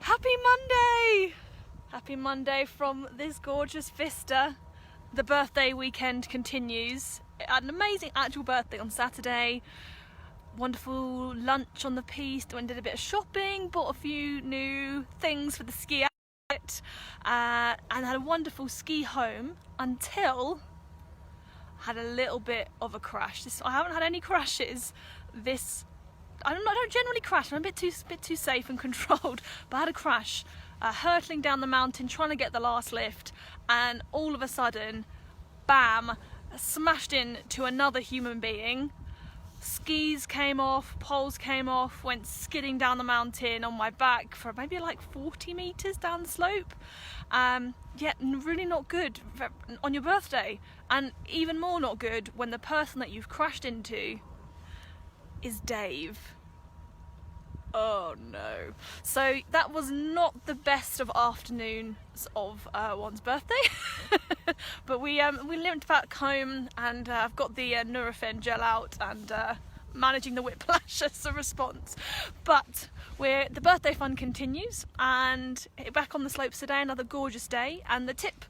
Happy Monday! Happy Monday from this gorgeous vista. The birthday weekend continues. I had an amazing actual birthday on Saturday. Wonderful lunch on the piste. Went and did a bit of shopping, bought a few new things for the ski outfit, and had a wonderful ski home until I had a little bit of a crash. I haven't had any crashes I don't generally crash. I'm a bit too safe and controlled, but I had a crash, hurtling down the mountain, trying to get the last lift, and all of a sudden, bam, smashed into another human being. Skis came off, poles came off, went skidding down the mountain on my back for maybe like 40 meters down the slope. Yeah, really not good on your birthday, and even more not good when the person that you've crashed into is Dave. Oh no. So that was not the best of afternoons of one's birthday. But we limped back home, and I've got the Nurofen gel out and managing the whiplash as a response. But the birthday fun continues, and back on the slopes today, another gorgeous day. And the tip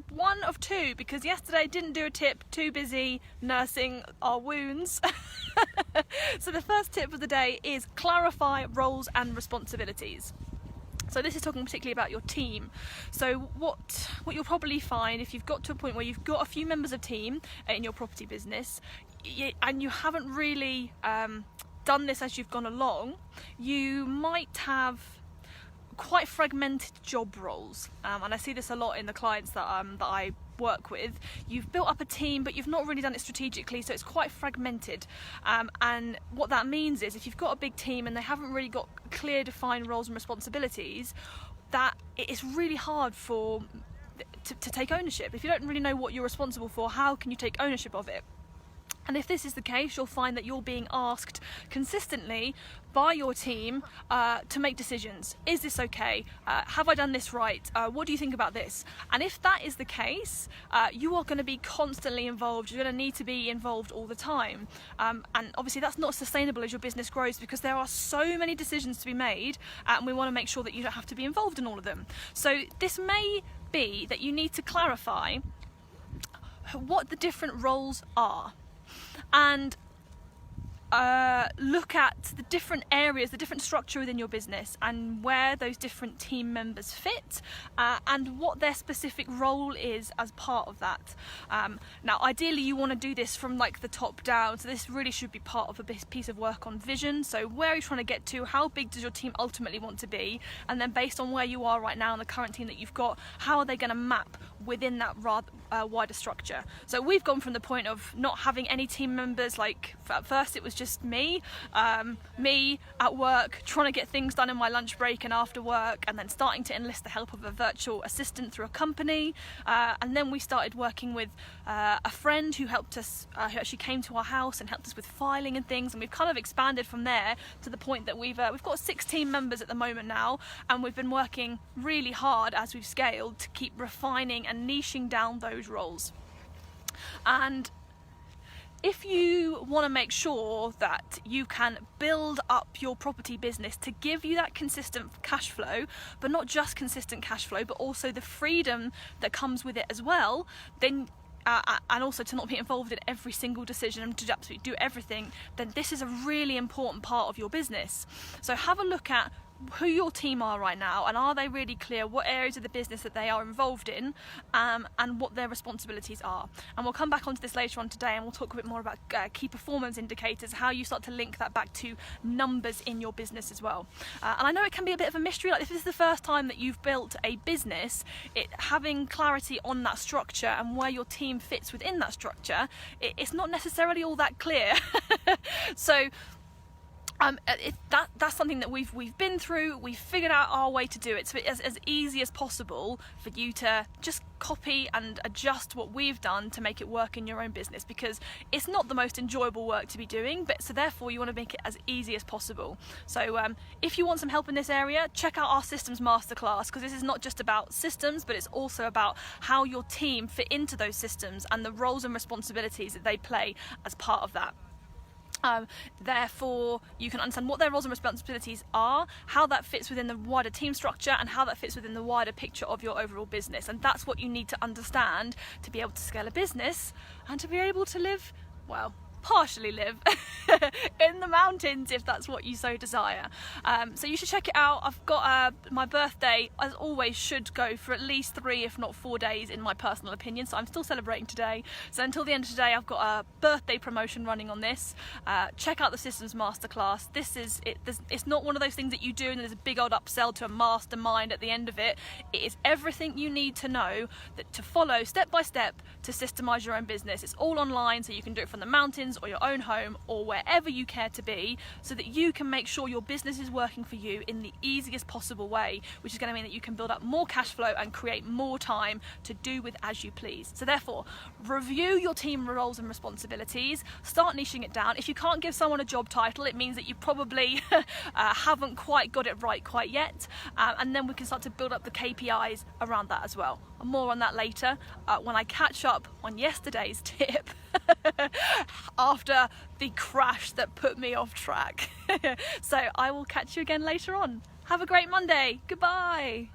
1 of 2, because yesterday didn't do a tip, too busy nursing our wounds. So the first tip of the day is clarify roles and responsibilities. So this is talking particularly about your team. So what you'll probably find, if you've got to a point where you've got a few members of team in your property business, and you haven't really done this as you've gone along, you might have quite fragmented job roles, and I see this a lot in the clients that I work with. You've built up a team, but you've not really done it strategically, so it's quite fragmented. And what that means is, if you've got a big team and they haven't really got clear defined roles and responsibilities, that it's really hard to take ownership. If you don't really know what you're responsible for, how can you take ownership of it? And if this is the case, you'll find that you're being asked consistently by your team to make decisions. Is this okay? Have I done this right? What do you think about this? And if that is the case, you are going to be constantly involved. You're going to need to be involved all the time. And obviously that's not sustainable as your business grows, because there are so many decisions to be made, and we want to make sure that you don't have to be involved in all of them. So this may be that you need to clarify what the different roles are, and look at the different areas, the different structure within your business, and where those different team members fit, and what their specific role is as part of that. Now ideally you want to do this from like the top down, so this really should be part of a piece of work on vision. So where are you trying to get to? How big does your team ultimately want to be? And then based on where you are right now and the current team that you've got, how are they going to map within that rather wider structure? So we've gone from the point of not having any team members. Like at first it was just me at work trying to get things done in my lunch break and after work, and then starting to enlist the help of a virtual assistant through a company, and then we started working with a friend who helped us, who actually came to our house and helped us with filing and things, and we've kind of expanded from there to the point that we've got 6 team members at the moment now, and we've been working really hard as we've scaled to keep refining and niching down those roles. And if you want to make sure that you can build up your property business to give you that consistent cash flow, but not just consistent cash flow, but also the freedom that comes with it as well, then and also to not be involved in every single decision and to absolutely do everything, then this is a really important part of your business. So have a look at who your team are right now, and are they really clear what areas of the business that they are involved in, and what their responsibilities are. And we'll come back onto this later on today, and we'll talk a bit more about key performance indicators, how you start to link that back to numbers in your business as well. And I know it can be a bit of a mystery, like if this is the first time that you've built a business, having clarity on that structure and where your team fits within that structure, it's not necessarily all that clear. So that's something that we've been through. We've figured out our way to do it, so it's as easy as possible for you to just copy and adjust what we've done to make it work in your own business, because it's not the most enjoyable work to be doing, but so therefore you want to make it as easy as possible. So if you want some help in this area, check out our systems masterclass, because this is not just about systems, but it's also about how your team fit into those systems and the roles and responsibilities that they play as part of that. Therefore, you can understand what their roles and responsibilities are, how that fits within the wider team structure, and how that fits within the wider picture of your overall business. And that's what you need to understand to be able to scale a business and to be able to live, well, partially live in the mountains if that's what you so desire. So you should check it out. I've got my birthday, as always, should go for at least 3 if not 4 days in my personal opinion, so I'm still celebrating today. So until the end of today I've got a birthday promotion running on this. Check out the Systems Masterclass. This is it. It's not one of those things that you do and there's a big old upsell to a mastermind at the end of it. It is everything you need to know to follow step by step to systemize your own business. It's all online, so you can do it from the mountains or your own home or wherever you care to be, so that you can make sure your business is working for you in the easiest possible way, which is going to mean that you can build up more cash flow and create more time to do with as you please. So therefore, review your team roles and responsibilities, start niching it down. If you can't give someone a job title, it means that you probably haven't quite got it right quite yet, and then we can start to build up the KPIs around that as well. More on that later when I catch up on yesterday's tip after the crash that put me off track. So I will catch you again later on. Have a great Monday. Goodbye.